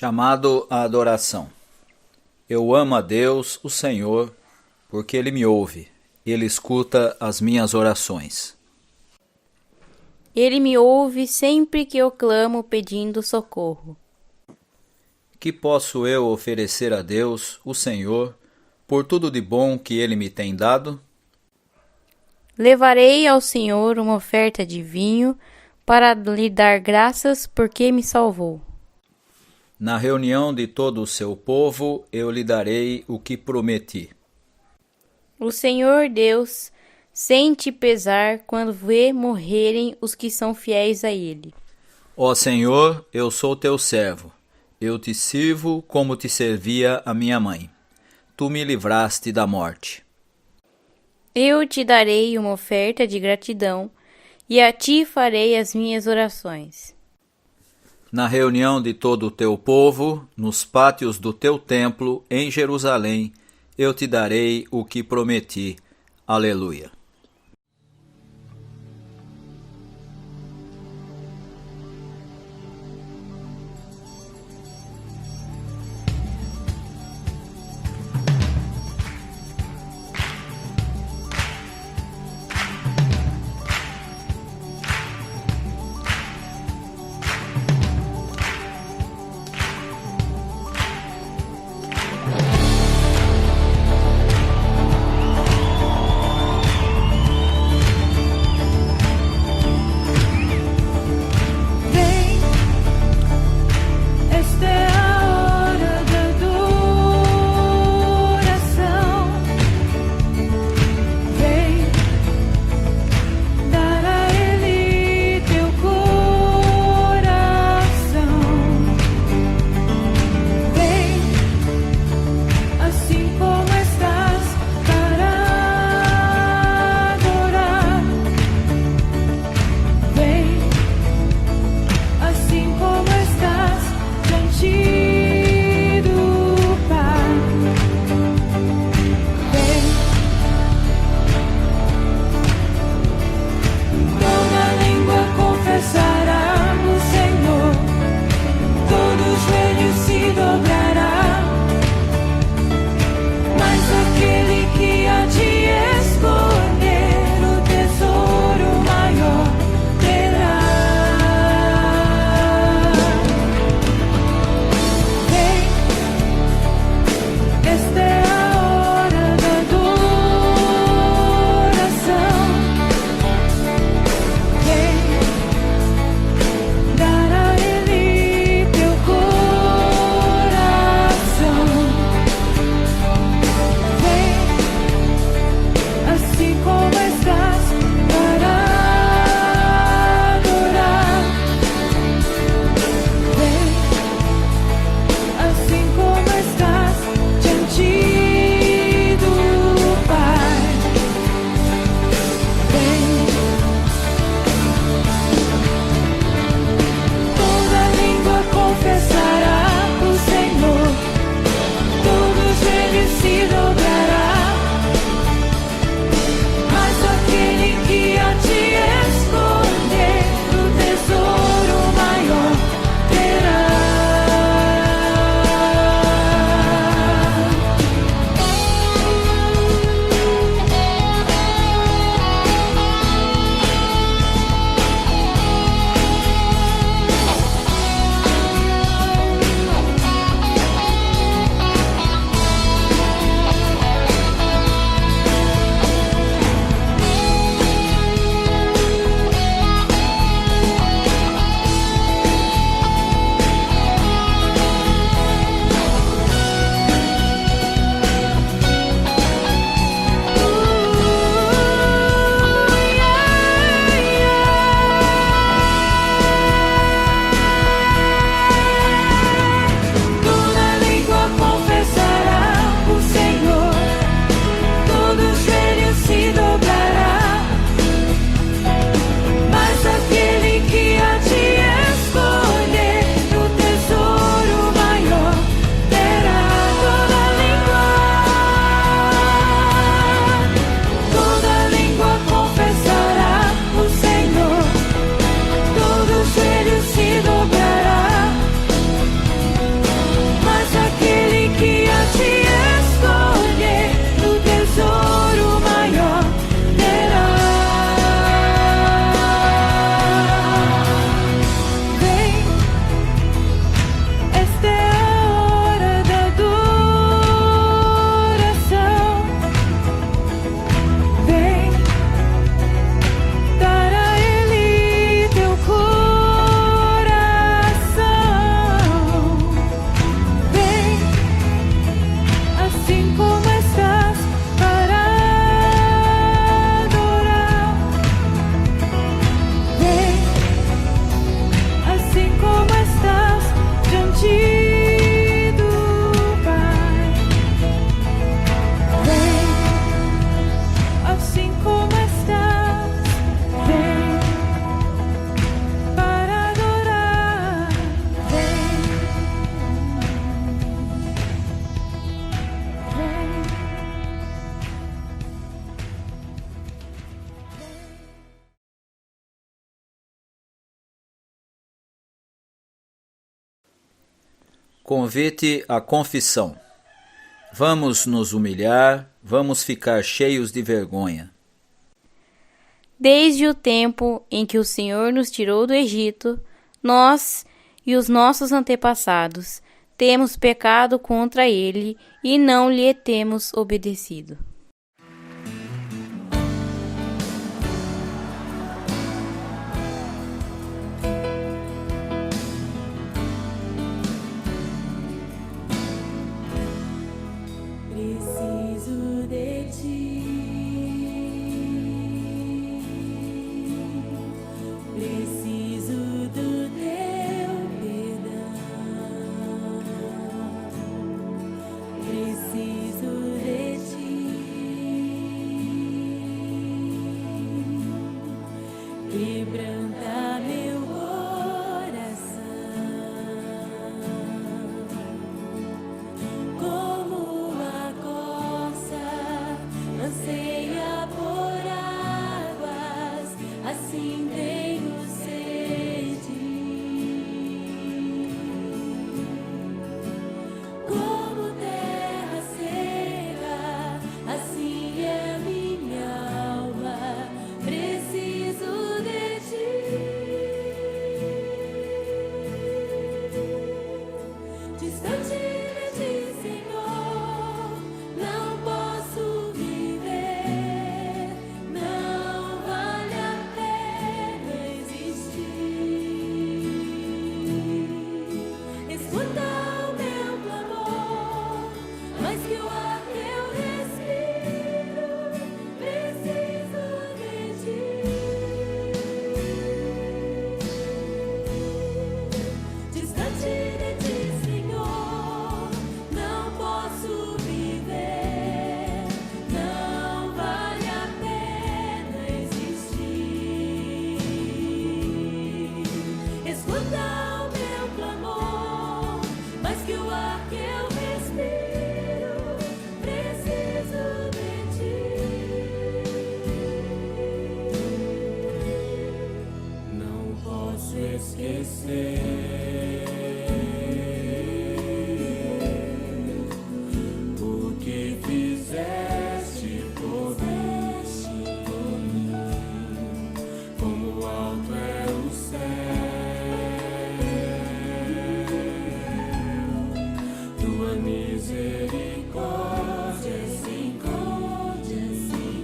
Chamado à adoração. Eu amo a Deus, o Senhor, porque Ele me ouve. Ele escuta as minhas orações. Ele me ouve sempre que eu clamo pedindo socorro. Que posso eu oferecer a Deus, o Senhor, por tudo de bom que Ele me tem dado? Levarei ao Senhor uma oferta de vinho para lhe dar graças porque me salvou. Na reunião de todo o seu povo, eu lhe darei o que prometi. O Senhor Deus sente pesar quando vê morrerem os que são fiéis a Ele. Ó Senhor, eu sou teu servo. Eu te sirvo como te servia a minha mãe. Tu me livraste da morte. Eu te darei uma oferta de gratidão e a ti farei as minhas orações. Na reunião de todo o teu povo, nos pátios do teu templo, em Jerusalém, eu te darei o que prometi. Aleluia. Convite à confissão. Vamos nos humilhar, vamos ficar cheios de vergonha. Desde o tempo em que o Senhor nos tirou do Egito, nós e os nossos antepassados temos pecado contra Ele e não lhe temos obedecido. Preciso de ti, preciso do teu perdão, preciso de ti, quebranta meu coração. Como a corça anseia por águas, assim tenho sede. Como terra seca, assim é minha alma, preciso de ti. Distante de ti, Senhor, não posso viver, não vale a pena existir. Escuta o meu clamor, mais que o ar que eu respiro, preciso de ti. Distante de ti, Senhor, não posso viver, não vale a pena existir. Escuta o meu clamor, mais que o ar que eu respiro, preciso de ti. Não posso esquecer o que fizeste por mim, como alto é o céu, tua misericórdia sem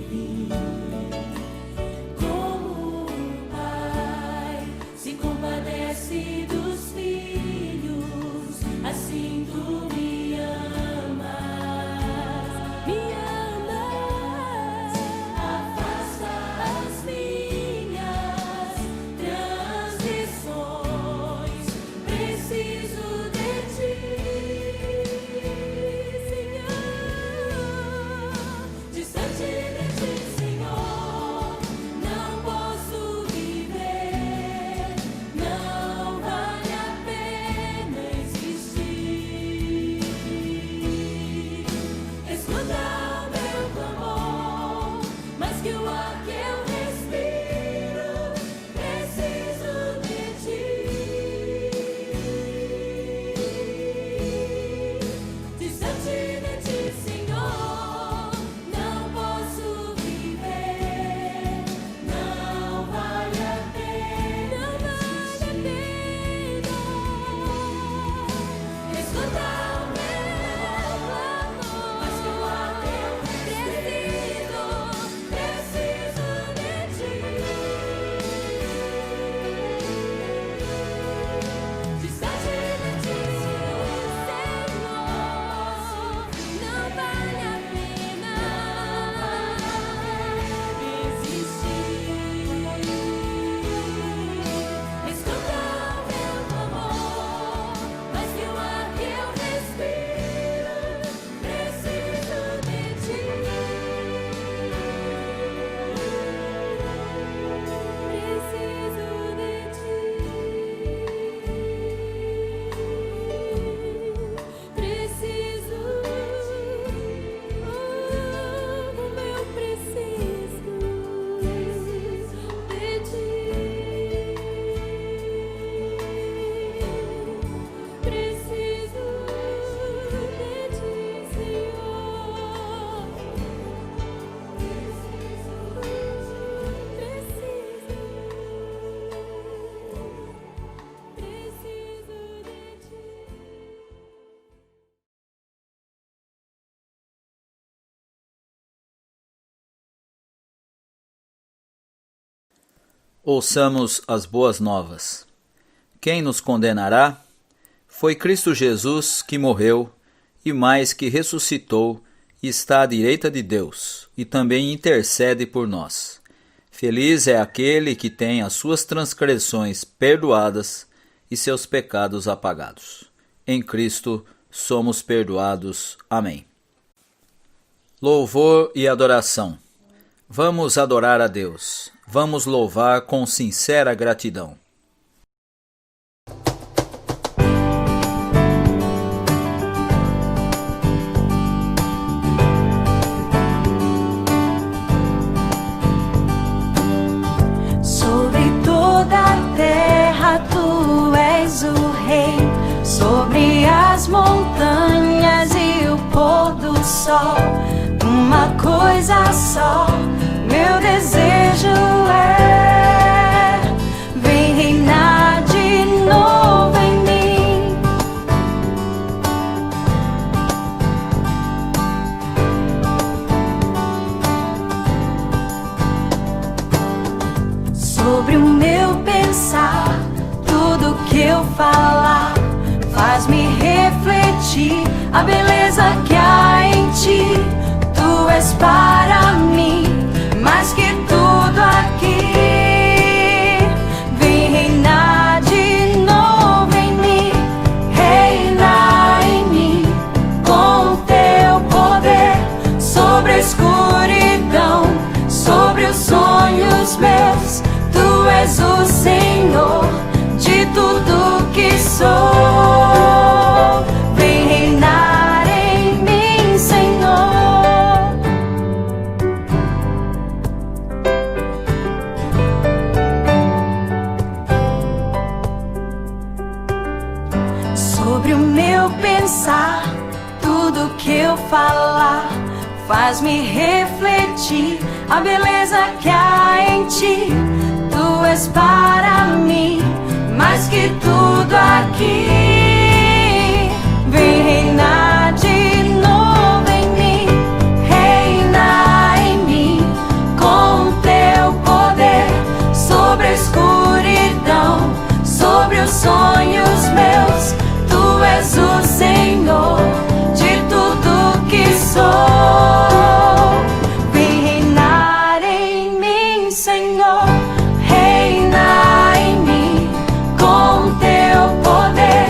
fim, como um pai se compadece do Ouçamos as boas novas. Quem nos condenará? Foi Cristo Jesus que morreu e mais que ressuscitou e está à direita de Deus e também intercede por nós. Feliz é aquele que tem as suas transgressões perdoadas e seus pecados apagados. Em Cristo somos perdoados. Amém. Louvor e adoração. Vamos adorar a Deus. Vamos louvar com sincera gratidão. Sobre toda a terra tu és o rei, sobre as montanhas e o pôr do sol. Uma coisa só, meu desejo é: vem reinar de novo em mim. Sobre o meu pensar, tudo que eu falar faz-me refletir a beleza que há em ti. Tu és para mim mais que tudo aqui. Vem reinar de novo em mim, reinar em mim com o teu poder sobre a escuridão, sobre os sonhos meus. Tu és o Senhor de tudo que sou. Vem reinar em mim, Senhor. Sobre o meu pensar, tudo que eu falar faz-me refletir a beleza que há em ti. Tu és para mim mais que tudo aqui. Vem reinar de novo em mim, reinar em mim com o teu poder sobre a escuridão, sobre os sonhos meus. Tu és o Senhor de tudo que sou. Vem reinar em mim, Senhor. Reina em mim com o teu poder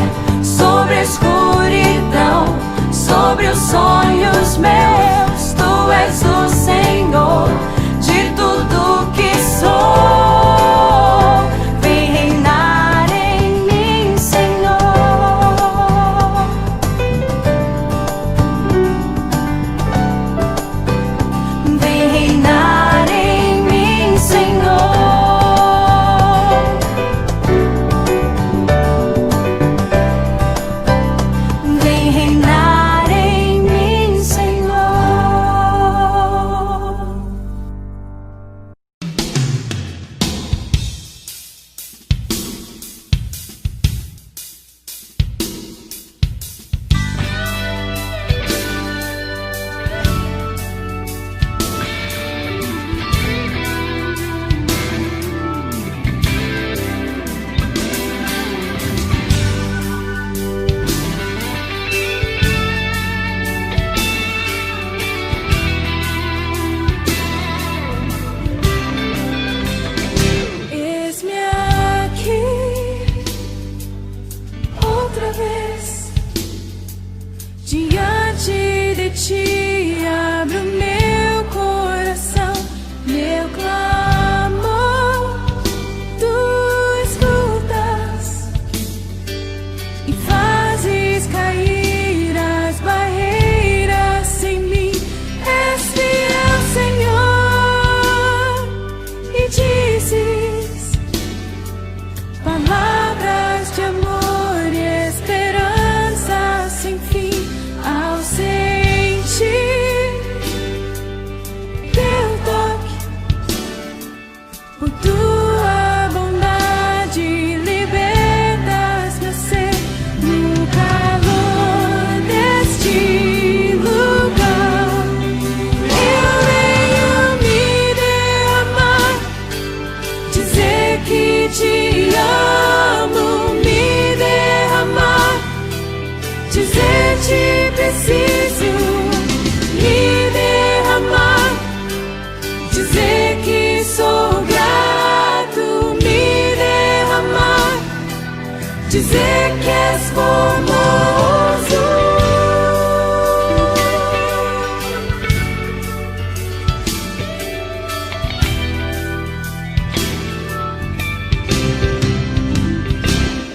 dizer que és formoso.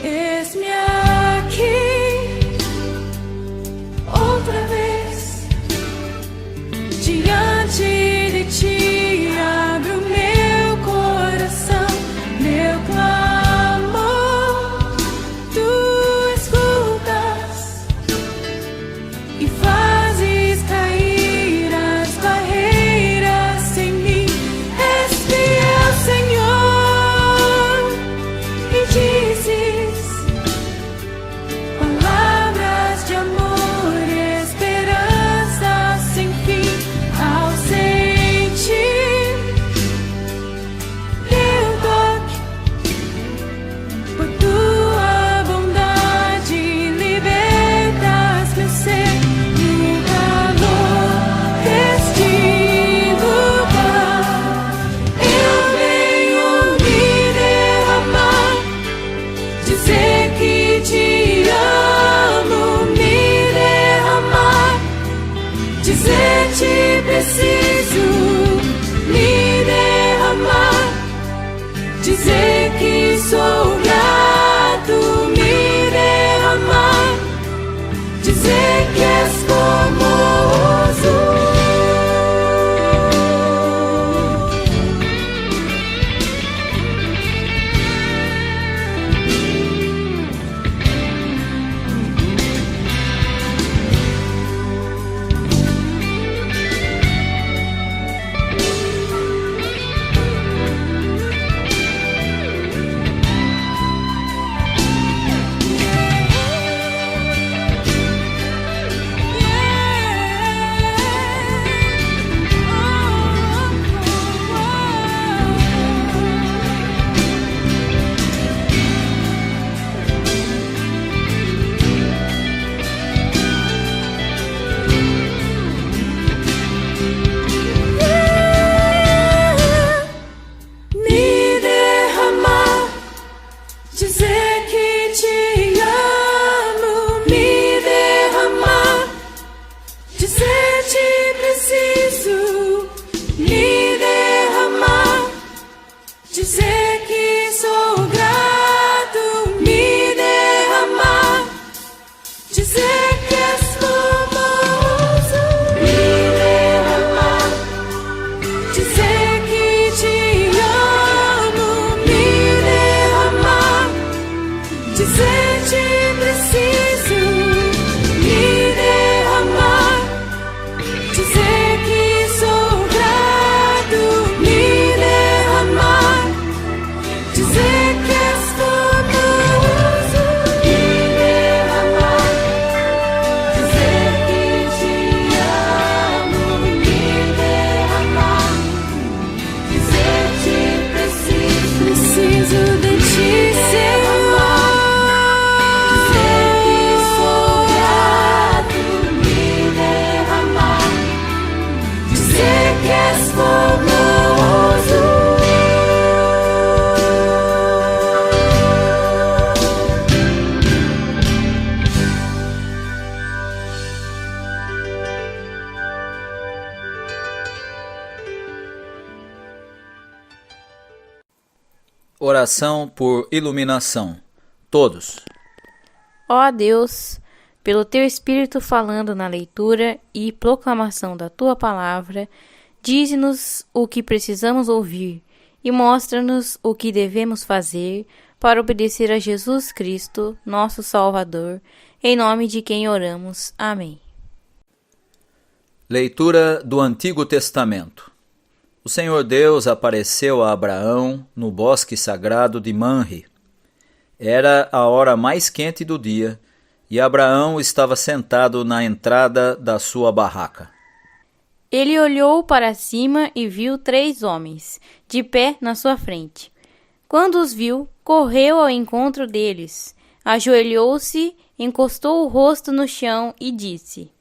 Eis-me aqui outra vez diante de ti, abro meu coração, meu clamor, tu escutas e fazes cair as barreiras em mim. És fiel, Senhor, e dizes palavras de amor e esperança sem fim. Ao sentir teu toque, por tua bondade libertas meu ser. No calor deste lugar, eu venho me derramar, dizer que te amo, me derramar, dizer te preciso, me derramar, dizer que sou grato, me derramar, dizer que és formoso. Me derramar, dizer que te amo, me derramar, dizer te preciso, me derramar, dizer que sou grato, me derramar, dizer que és formoso, me derramar, dizer que te amo, me derramar, dizer te preciso, me derramar, dizer que sou grato, me derramar, dizer que és formoso, me derramar, dizer que te amo, me derramar, dizer te preciso de ti, Senhor, dizer que sou grato, me derramar, dizer que és formoso. Oração por iluminação. Todos. Ó Deus, pelo teu Espírito falando na leitura e proclamação da tua palavra, dize-nos o que precisamos ouvir e mostra-nos o que devemos fazer para obedecer a Jesus Cristo, nosso Salvador, em nome de quem oramos. Amém. Leitura do Antigo Testamento. O Senhor Deus apareceu a Abraão no bosque sagrado de Manre. Era a hora mais quente do dia e Abraão estava sentado na entrada da sua barraca. Ele olhou para cima e viu 3 homens, de pé na sua frente. Quando os viu, correu ao encontro deles, ajoelhou-se, encostou o rosto no chão e disse: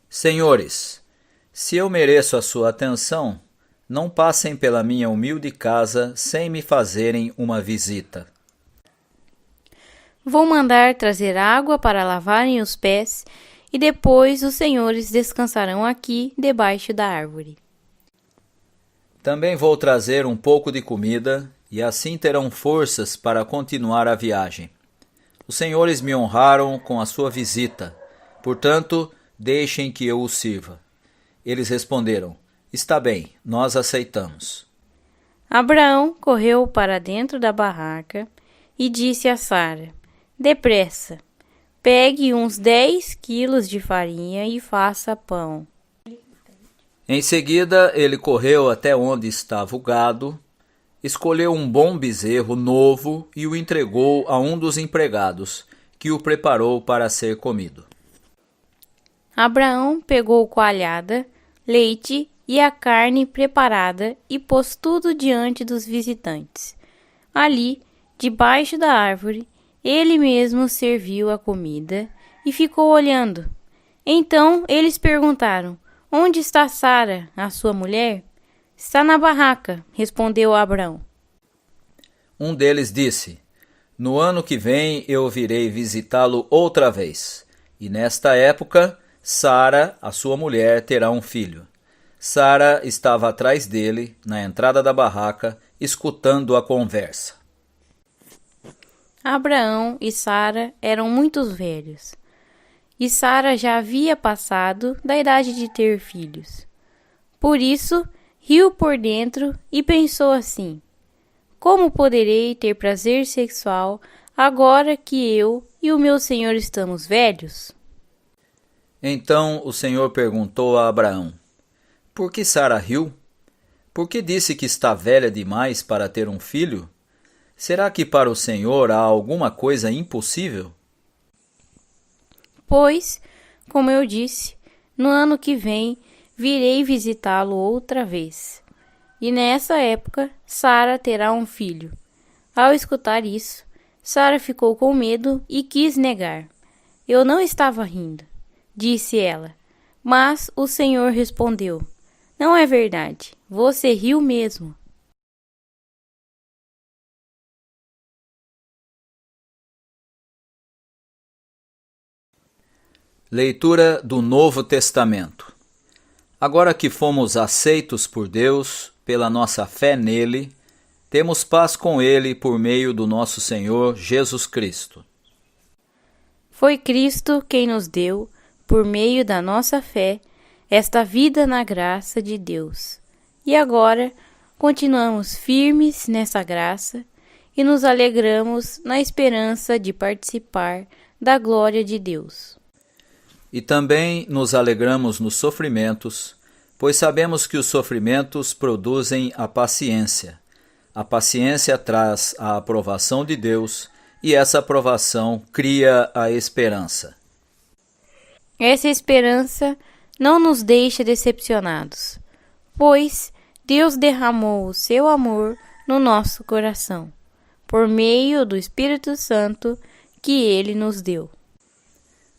Senhores, se eu mereço a sua atenção, não passem pela minha humilde casa sem me fazerem uma visita. Vou mandar trazer água para lavarem os pés, e depois os senhores descansarão aqui debaixo da árvore. Também vou trazer um pouco de comida, e assim terão forças para continuar a viagem. Os senhores me honraram com a sua visita, portanto, deixem que eu os sirva. Eles responderam: está bem, nós aceitamos. Abraão correu para dentro da barraca e disse a Sara: depressa, pegue uns 10 quilos de farinha e faça pão. Em seguida, ele correu até onde estava o gado, escolheu um bom bezerro novo e o entregou a um dos empregados, que o preparou para ser comido. Abraão pegou coalhada, leite e a carne preparada e pôs tudo diante dos visitantes. Ali, debaixo da árvore, ele mesmo serviu a comida e ficou olhando. Então eles perguntaram: onde está Sara, a sua mulher? Está na barraca, respondeu Abraão. Um deles disse: no ano que vem eu virei visitá-lo outra vez, e nesta época Sara, a sua mulher, terá um filho. Sara estava atrás dele, na entrada da barraca, escutando a conversa. Abraão e Sara eram muito velhos, e Sara já havia passado da idade de ter filhos. Por isso, riu por dentro e pensou assim: como poderei ter prazer sexual agora que eu e o meu senhor estamos velhos? Então o Senhor perguntou a Abraão: por que Sara riu? Por que disse que está velha demais para ter um filho? Será que para o Senhor há alguma coisa impossível? Pois, como eu disse, no ano que vem virei visitá-lo outra vez. E nessa época, Sara terá um filho. Ao escutar isso, Sara ficou com medo e quis negar. Eu não estava rindo, disse ela. Mas o Senhor respondeu: não é verdade, você riu mesmo. Leitura do Novo Testamento. Agora que fomos aceitos por Deus pela nossa fé nele, temos paz com ele por meio do nosso Senhor Jesus Cristo. Foi Cristo quem nos deu, por meio da nossa fé, esta vida na graça de Deus. E agora continuamos firmes nessa graça e nos alegramos na esperança de participar da glória de Deus. E também nos alegramos nos sofrimentos, pois sabemos que os sofrimentos produzem a paciência. A paciência traz a aprovação de Deus, e essa aprovação cria a esperança. Essa esperança não nos deixa decepcionados, pois Deus derramou o seu amor no nosso coração, por meio do Espírito Santo que Ele nos deu.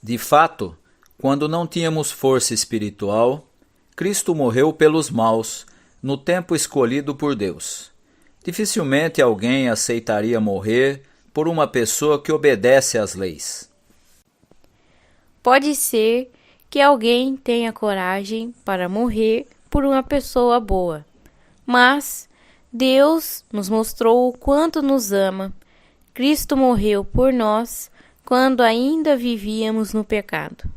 De fato, quando não tínhamos força espiritual, Cristo morreu pelos maus, no tempo escolhido por Deus. Dificilmente alguém aceitaria morrer por uma pessoa que obedece às leis. Pode ser que alguém tenha coragem para morrer por uma pessoa boa, mas Deus nos mostrou o quanto nos ama. Cristo morreu por nós quando ainda vivíamos no pecado.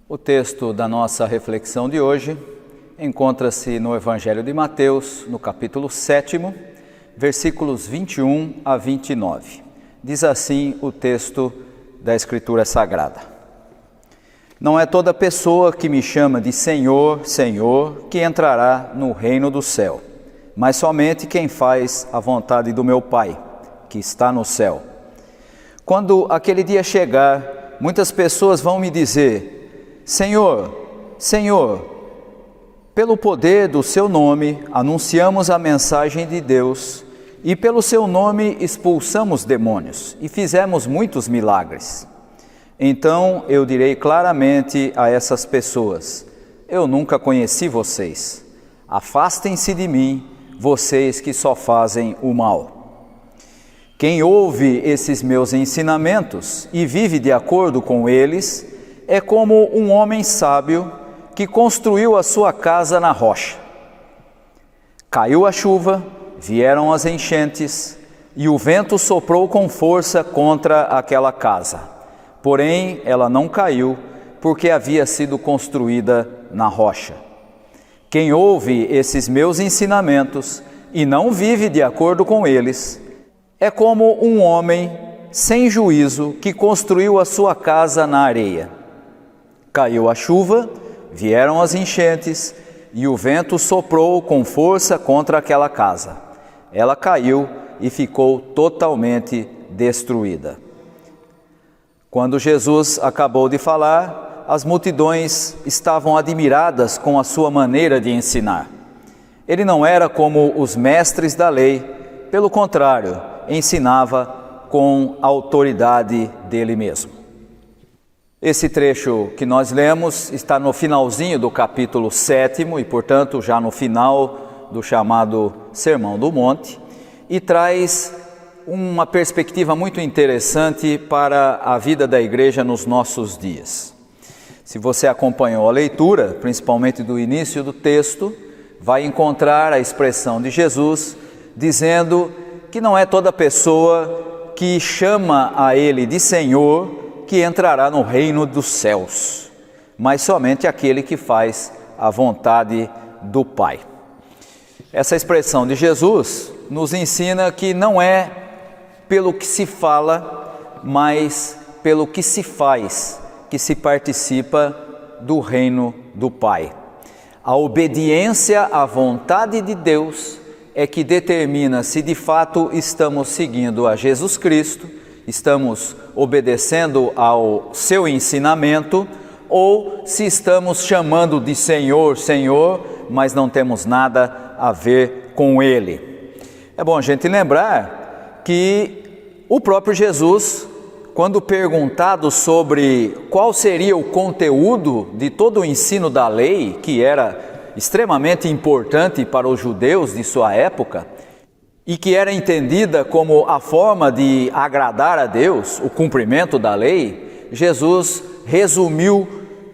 O texto da nossa reflexão de hoje encontra-se no Evangelho de Mateus, no capítulo 7, versículos 21 a 29. Diz assim o texto da Escritura Sagrada: Não é toda pessoa que me chama de Senhor, Senhor, que entrará no reino do céu, mas somente quem faz a vontade do meu Pai, que está no céu. Quando aquele dia chegar, muitas pessoas vão me dizer: Senhor, Senhor, pelo poder do seu nome anunciamos a mensagem de Deus, e pelo seu nome expulsamos demônios e fizemos muitos milagres. Então eu direi claramente a essas pessoas: eu nunca conheci vocês. Afastem-se de mim, vocês que só fazem o mal. Quem ouve esses meus ensinamentos e vive de acordo com eles é como um homem sábio que construiu a sua casa na rocha. Caiu a chuva, vieram as enchentes, e o vento soprou com força contra aquela casa. Porém, ela não caiu, porque havia sido construída na rocha. Quem ouve esses meus ensinamentos e não vive de acordo com eles, é como um homem sem juízo que construiu a sua casa na areia. Caiu a chuva, vieram as enchentes, e o vento soprou com força contra aquela casa. Ela caiu e ficou totalmente destruída. Quando Jesus acabou de falar, as multidões estavam admiradas com a sua maneira de ensinar. Ele não era como os mestres da lei, pelo contrário, ensinava com a autoridade dele mesmo. Esse trecho que nós lemos está no finalzinho do capítulo 7 e, portanto, já no final do chamado Sermão do Monte, e traz uma perspectiva muito interessante para a vida da igreja nos nossos dias. Se você acompanhou a leitura, principalmente do início do texto, vai encontrar a expressão de Jesus dizendo que não é toda pessoa que chama a Ele de Senhor que entrará no reino dos céus, mas somente aquele que faz a vontade do Pai. Essa expressão de Jesus nos ensina que não é pelo que se fala, mas pelo que se faz, que se participa do reino do Pai. A obediência à vontade de Deus é que determina se de fato estamos seguindo a Jesus Cristo, estamos obedecendo ao seu ensinamento, ou se estamos chamando de Senhor, Senhor, mas não temos nada a ver com Ele. É bom a gente lembrar que o próprio Jesus, quando perguntado sobre qual seria o conteúdo de todo o ensino da lei, que era extremamente importante para os judeus de sua época, e que era entendida como a forma de agradar a Deus, o cumprimento da lei, Jesus resumiu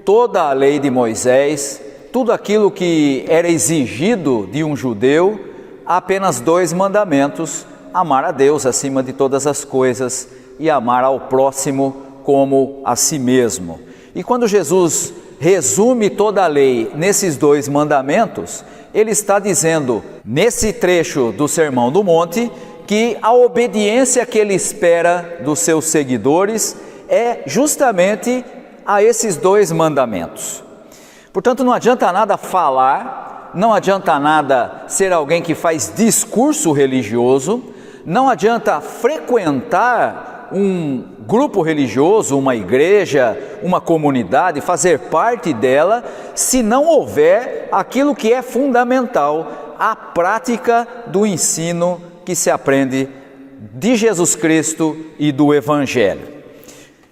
toda a lei de Moisés, tudo aquilo que era exigido de um judeu, a apenas 2 mandamentos: amar a Deus acima de todas as coisas e amar ao próximo como a si mesmo. E quando Jesus resume toda a lei nesses 2 mandamentos, ele está dizendo, nesse trecho do Sermão do Monte, que a obediência que ele espera dos seus seguidores é justamente a esses 2 mandamentos. Portanto, não adianta nada falar, não adianta nada ser alguém que faz discurso religioso, não adianta frequentar um grupo religioso, uma igreja, uma comunidade, fazer parte dela, se não houver aquilo que é fundamental, a prática do ensino que se aprende de Jesus Cristo e do Evangelho.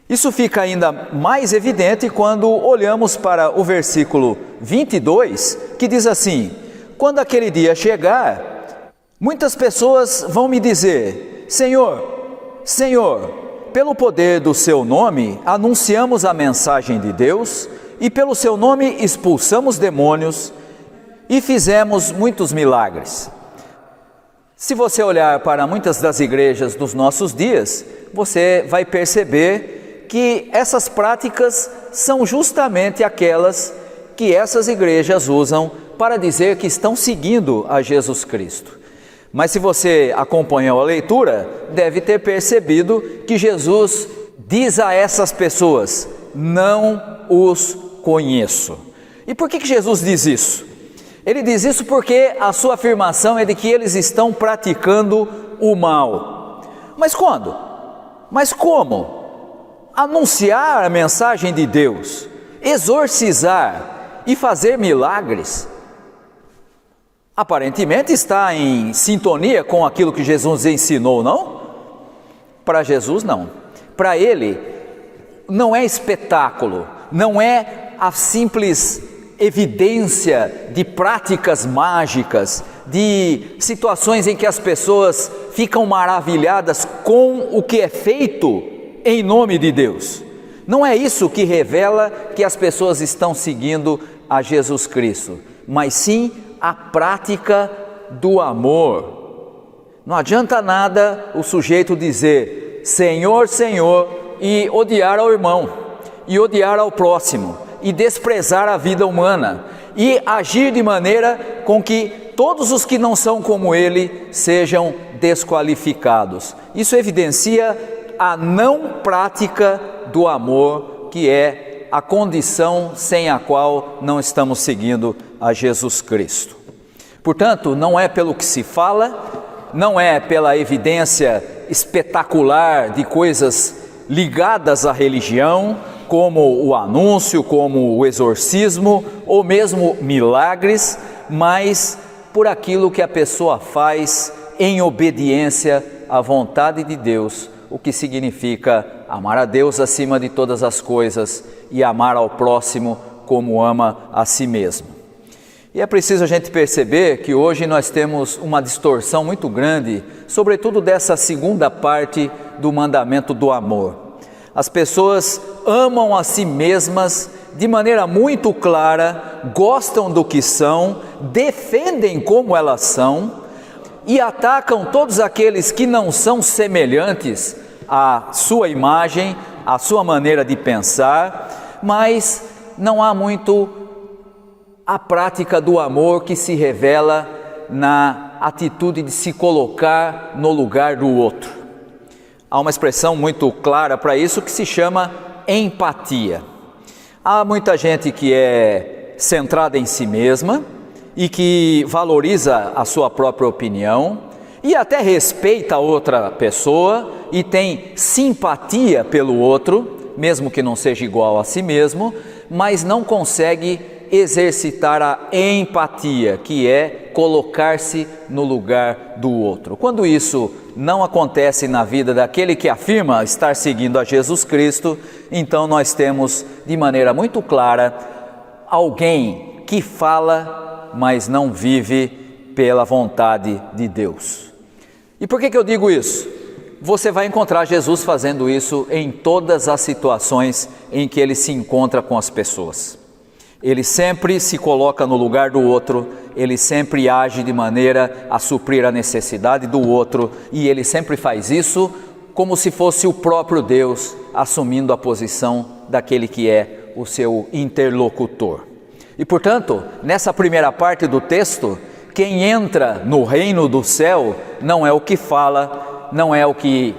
Isso fica ainda mais evidente quando olhamos para o versículo 22, que diz assim: quando aquele dia chegar, muitas pessoas vão me dizer: Senhor, Senhor, pelo poder do seu nome anunciamos a mensagem de Deus, e pelo seu nome expulsamos demônios e fizemos muitos milagres. Se você olhar para muitas das igrejas dos nossos dias, você vai perceber que essas práticas são justamente aquelas que essas igrejas usam para dizer que estão seguindo a Jesus Cristo. Mas se você acompanhou a leitura, deve ter percebido que Jesus diz a essas pessoas: não os conheço. E por que Jesus diz isso? Ele diz isso porque a sua afirmação é de que eles estão praticando o mal. Mas quando? Mas como? Anunciar a mensagem de Deus, exorcizar e fazer milagres, aparentemente está em sintonia com aquilo que Jesus ensinou, não? Para Jesus, não. Para ele, não é espetáculo, não é a simples evidência de práticas mágicas, de situações em que as pessoas ficam maravilhadas com o que é feito em nome de Deus. Não é isso que revela que as pessoas estão seguindo a Jesus Cristo, mas sim a prática do amor. Não adianta nada o sujeito dizer Senhor, Senhor e odiar ao irmão, e odiar ao próximo, e desprezar a vida humana, e agir de maneira com que todos os que não são como ele sejam desqualificados. Isso evidencia a não prática do amor, que é a condição sem a qual não estamos seguindo a Jesus Cristo. Portanto, não é pelo que se fala, não é pela evidência espetacular de coisas ligadas à religião, como o anúncio, como o exorcismo, ou mesmo milagres, mas por aquilo que a pessoa faz em obediência à vontade de Deus, o que significa amar a Deus acima de todas as coisas e amar ao próximo como ama a si mesmo. E é preciso a gente perceber que hoje nós temos uma distorção muito grande, sobretudo dessa segunda parte do mandamento do amor. As pessoas amam a si mesmas de maneira muito clara, gostam do que são, defendem como elas são e atacam todos aqueles que não são semelhantes à sua imagem, à sua maneira de pensar, mas não há muito a prática do amor que se revela na atitude de se colocar no lugar do outro. Há uma expressão muito clara para isso que se chama empatia. Há muita gente que é centrada em si mesma e que valoriza a sua própria opinião e até respeita a outra pessoa e tem simpatia pelo outro, mesmo que não seja igual a si mesmo, mas não consegue exercitar a empatia, que é colocar-se no lugar do outro. Quando isso não acontece na vida daquele que afirma estar seguindo a Jesus Cristo, então nós temos de maneira muito clara alguém que fala, mas não vive pela vontade de Deus. E por que eu digo isso? Você vai encontrar Jesus fazendo isso em todas as situações em que ele se encontra com as pessoas. Ele sempre se coloca no lugar do outro, ele sempre age de maneira a suprir a necessidade do outro, e ele sempre faz isso como se fosse o próprio Deus assumindo a posição daquele que é o seu interlocutor. E portanto, nessa primeira parte do texto, quem entra no reino do céu não é o que fala, não é o que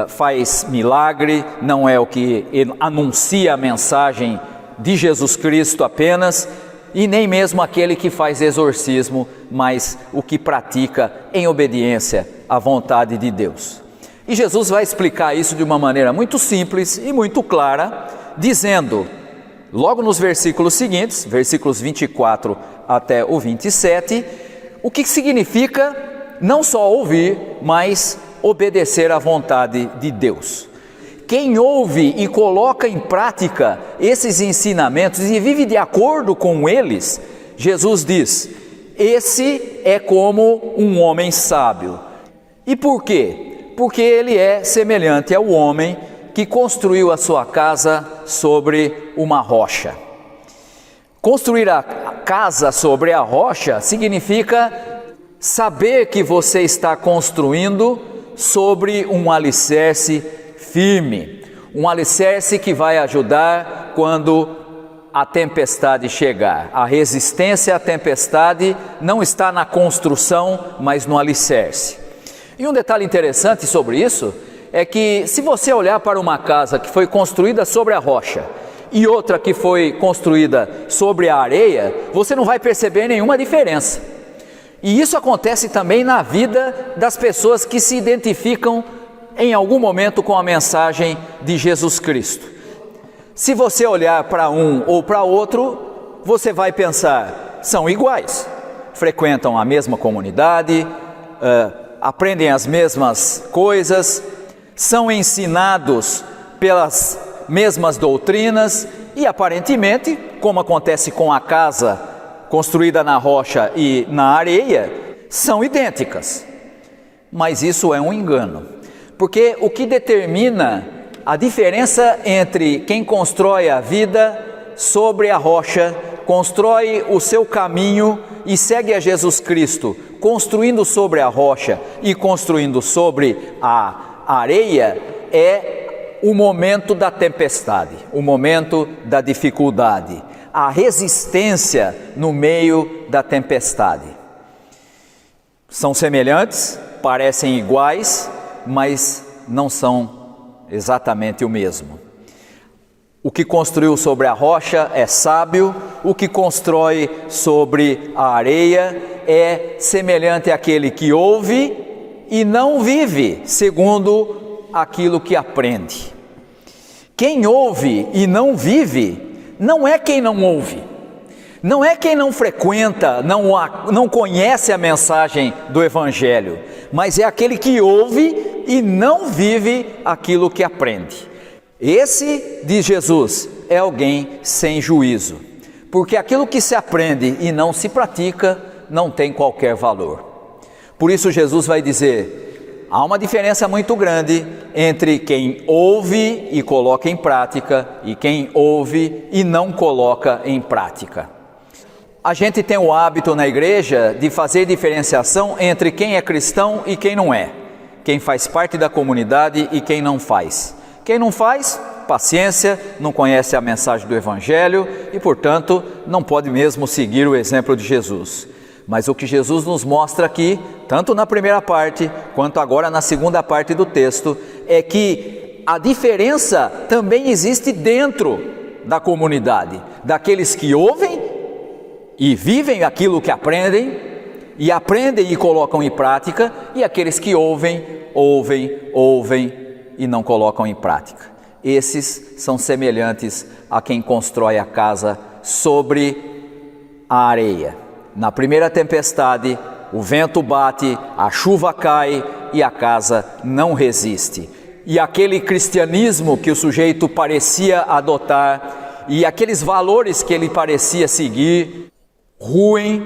faz milagre, não é o que anuncia a mensagem de Jesus Cristo apenas, e nem mesmo aquele que faz exorcismo, mas o que pratica em obediência à vontade de Deus. E Jesus vai explicar isso de uma maneira muito simples e muito clara, dizendo, logo nos versículos seguintes, versículos 24 até o 27, o que significa não só ouvir, mas obedecer à vontade de Deus. Quem ouve e coloca em prática esses ensinamentos e vive de acordo com eles, Jesus diz, esse é como um homem sábio. E por quê? Porque ele é semelhante ao homem que construiu a sua casa sobre uma rocha. Construir a casa sobre a rocha significa saber que você está construindo sobre um alicerce firme. Um alicerce que vai ajudar quando a tempestade chegar. A resistência à tempestade não está na construção, mas no alicerce. E um detalhe interessante sobre isso é que, se você olhar para uma casa que foi construída sobre a rocha e outra que foi construída sobre a areia, você não vai perceber nenhuma diferença. E isso acontece também na vida das pessoas que se identificam em algum momento com a mensagem de Jesus Cristo. Se você olhar para um ou para outro, você vai pensar, são iguais, frequentam a mesma comunidade, aprendem as mesmas coisas, são ensinados pelas mesmas doutrinas e aparentemente, como acontece com a casa construída na rocha e na areia, são idênticas. Mas isso é um engano, porque o que determina a diferença entre quem constrói a vida sobre a rocha, constrói o seu caminho e segue a Jesus Cristo, construindo sobre a rocha e construindo sobre a areia, é o momento da tempestade, o momento da dificuldade, a resistência no meio da tempestade. São semelhantes, parecem iguais, mas não são exatamente o mesmo. O que construiu sobre a rocha é sábio, o que constrói sobre a areia é semelhante àquele que ouve e não vive segundo aquilo que aprende. Quem ouve e não vive não é quem não ouve, não é quem não frequenta, não conhece a mensagem do Evangelho, mas é aquele que ouve e não vive aquilo que aprende. Esse, diz Jesus, é alguém sem juízo, porque aquilo que se aprende e não se pratica não tem qualquer valor. Por isso Jesus vai dizer, há uma diferença muito grande entre quem ouve e coloca em prática e quem ouve e não coloca em prática. A gente tem o hábito na igreja de fazer diferenciação entre quem é cristão e quem não é, quem faz parte da comunidade e quem não faz. Quem não faz, paciência, não conhece a mensagem do Evangelho e, portanto, não pode mesmo seguir o exemplo de Jesus. Mas o que Jesus nos mostra aqui, tanto na primeira parte, quanto agora na segunda parte do texto, é que a diferença também existe dentro da comunidade, daqueles que ouvem e vivem aquilo que aprendem, e aprendem e colocam em prática, e aqueles que ouvem e não colocam em prática. Esses são semelhantes a quem constrói a casa sobre a areia. Na primeira tempestade, o vento bate, a chuva cai e a casa não resiste. E aquele cristianismo que o sujeito parecia adotar e aqueles valores que ele parecia seguir, ruem,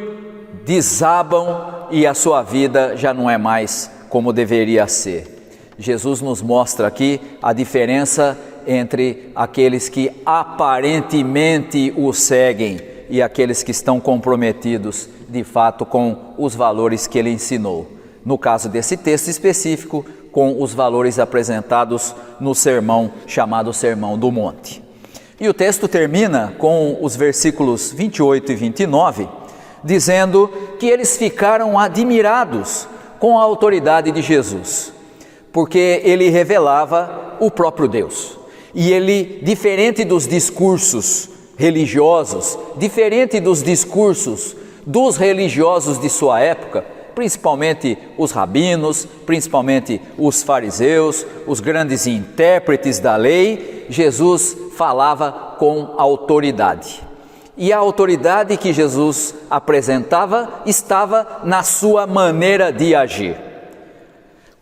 desabam e a sua vida já não é mais como deveria ser. Jesus nos mostra aqui a diferença entre aqueles que aparentemente o seguem e aqueles que estão comprometidos de fato com os valores que ele ensinou. No caso desse texto específico, com os valores apresentados no sermão chamado Sermão do Monte. E o texto termina com os versículos 28 e 29, dizendo que eles ficaram admirados com a autoridade de Jesus, porque ele revelava o próprio Deus. E ele, diferente dos discursos religiosos, diferente dos discursos dos religiosos de sua época, principalmente os rabinos, principalmente os fariseus, os grandes intérpretes da lei, Jesus falava com autoridade. E a autoridade que Jesus apresentava estava na sua maneira de agir.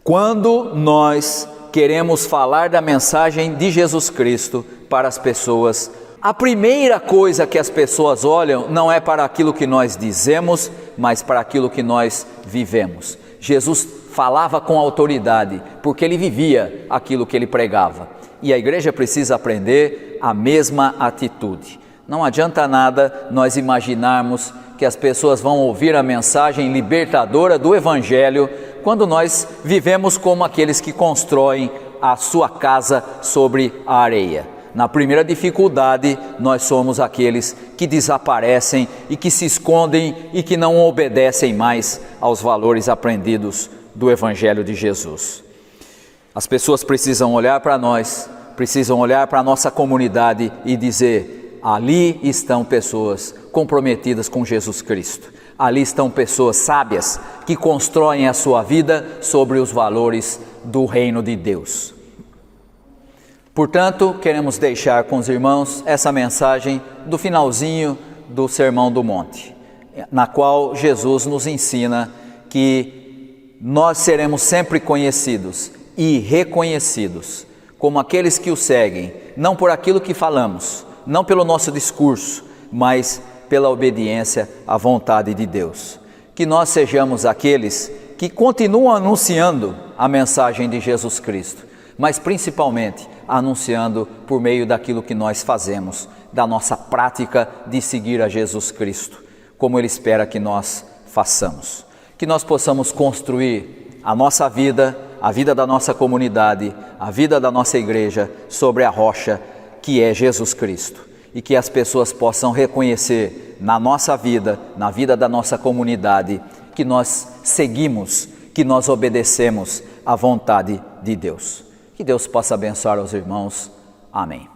Quando nós queremos falar da mensagem de Jesus Cristo para as pessoas, a primeira coisa que as pessoas olham não é para aquilo que nós dizemos, mas para aquilo que nós vivemos. Jesus falava com autoridade, porque ele vivia aquilo que ele pregava. E a igreja precisa aprender a mesma atitude. Não adianta nada nós imaginarmos que as pessoas vão ouvir a mensagem libertadora do Evangelho quando nós vivemos como aqueles que constroem a sua casa sobre a areia. Na primeira dificuldade, nós somos aqueles que desaparecem e que se escondem e que não obedecem mais aos valores aprendidos do Evangelho de Jesus. As pessoas precisam olhar para nós, precisam olhar para a nossa comunidade e dizer: ali estão pessoas comprometidas com Jesus Cristo. Ali estão pessoas sábias que constroem a sua vida sobre os valores do reino de Deus. Portanto, queremos deixar com os irmãos essa mensagem do finalzinho do Sermão do Monte, na qual Jesus nos ensina que nós seremos sempre conhecidos e reconhecidos como aqueles que o seguem, não por aquilo que falamos, não pelo nosso discurso, mas pela obediência à vontade de Deus. Que nós sejamos aqueles que continuam anunciando a mensagem de Jesus Cristo, mas principalmente anunciando por meio daquilo que nós fazemos, da nossa prática de seguir a Jesus Cristo, como Ele espera que nós façamos. Que nós possamos construir a nossa vida, a vida da nossa comunidade, a vida da nossa igreja sobre a rocha que é Jesus Cristo. E que as pessoas possam reconhecer na nossa vida, na vida da nossa comunidade, que nós seguimos, que nós obedecemos à vontade de Deus. Que Deus possa abençoar os irmãos. Amém.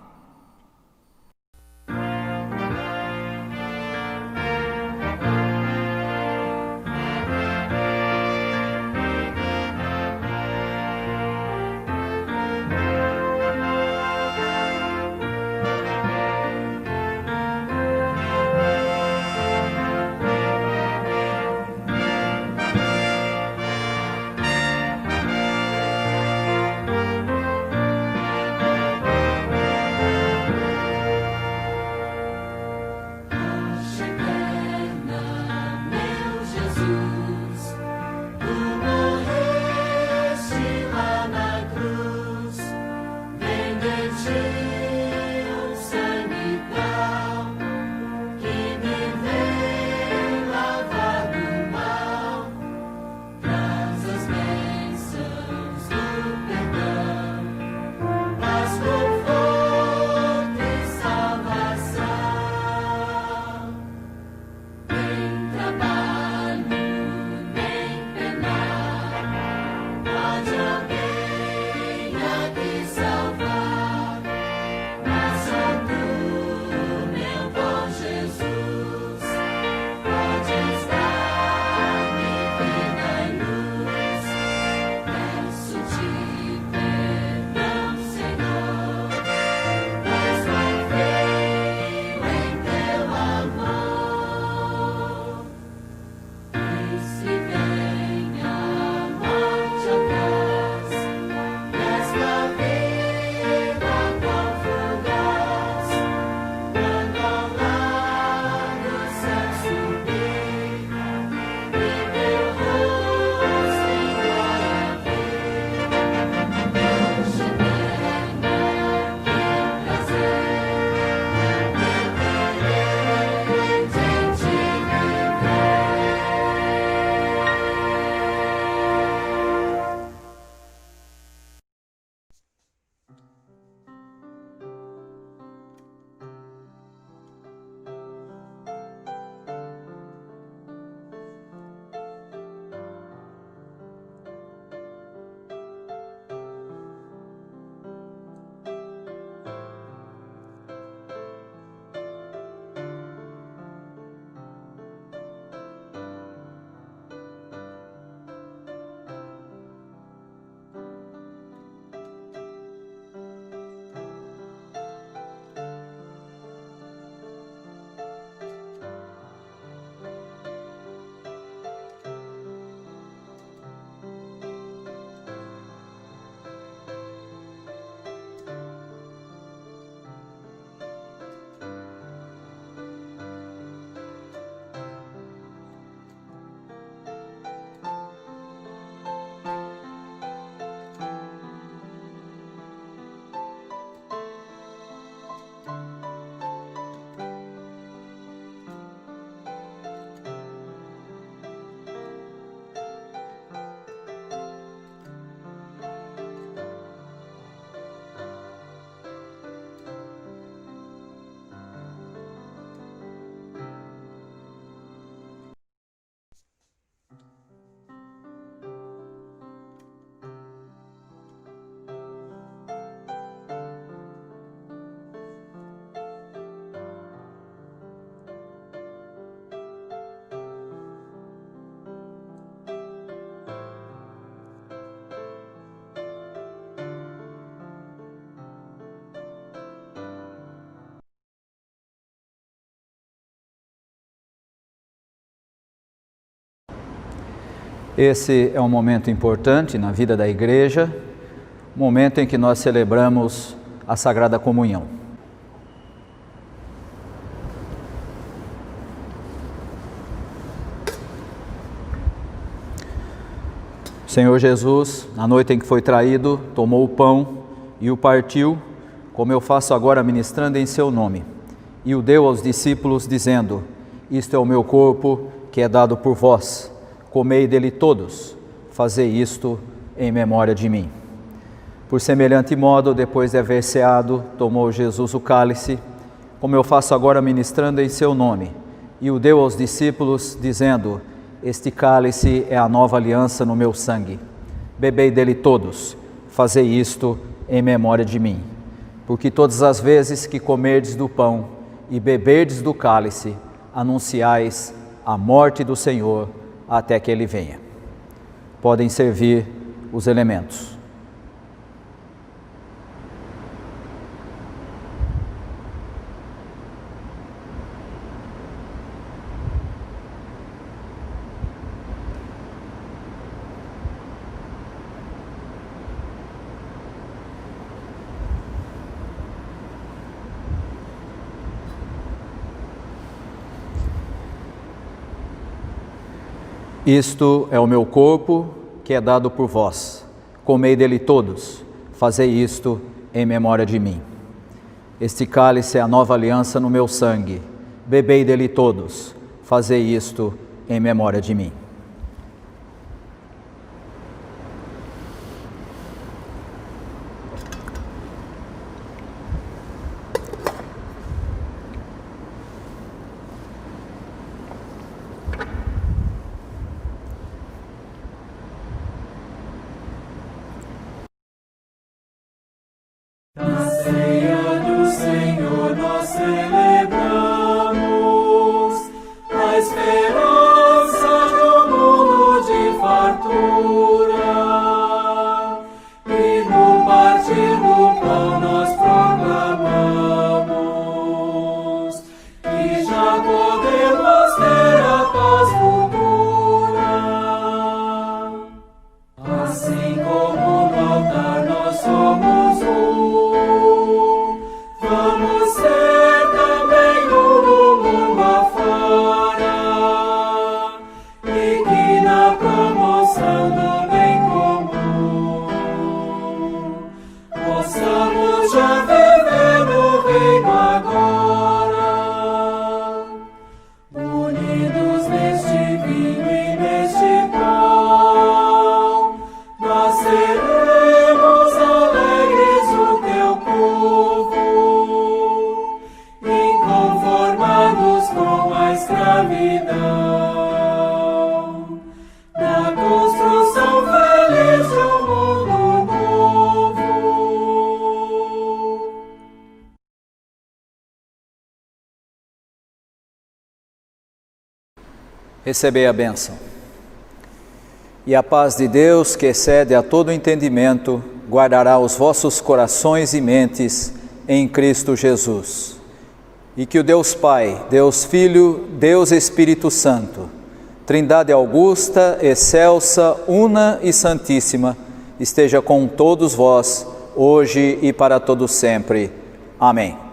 Esse é um momento importante na vida da igreja, momento em que nós celebramos a Sagrada Comunhão. O Senhor Jesus, na noite em que foi traído, tomou o pão e o partiu, como eu faço agora ministrando em seu nome, e o deu aos discípulos, dizendo: isto é o meu corpo que é dado por vós, comei dele todos, fazei isto em memória de mim. Por semelhante modo, depois de haver ceado, tomou Jesus o cálice, como eu faço agora ministrando em seu nome, e o deu aos discípulos, dizendo: este cálice é a nova aliança no meu sangue. Bebei dele todos, fazei isto em memória de mim. Porque todas as vezes que comerdes do pão e beberdes do cálice, anunciais a morte do Senhor até que ele venha. Podem servir os elementos. Isto é o meu corpo que é dado por vós. Comei dele todos, fazei isto em memória de mim. Este cálice é a nova aliança no meu sangue. Bebei dele todos, fazei isto em memória de mim. Na ceia do Senhor nós celebramos a esperança de um mundo de fartura, e no partir do pão nós proclamamos que já podemos ter a paz futura. Assim como no altar nós somos vamos ser também no mundo afora, e que na promoção do bem comum possamos já viver no reino agora, unidos neste vinho e neste pão, nós seremos alegres o teu povo, inconformados com a escravidão, na construção feliz de um mundo novo. Recebei a bênção. E a paz de Deus, que excede a todo entendimento, guardará os vossos corações e mentes em Cristo Jesus. E que o Deus Pai, Deus Filho, Deus Espírito Santo, Trindade augusta, excelsa, una e santíssima, esteja com todos vós, hoje e para todo sempre. Amém.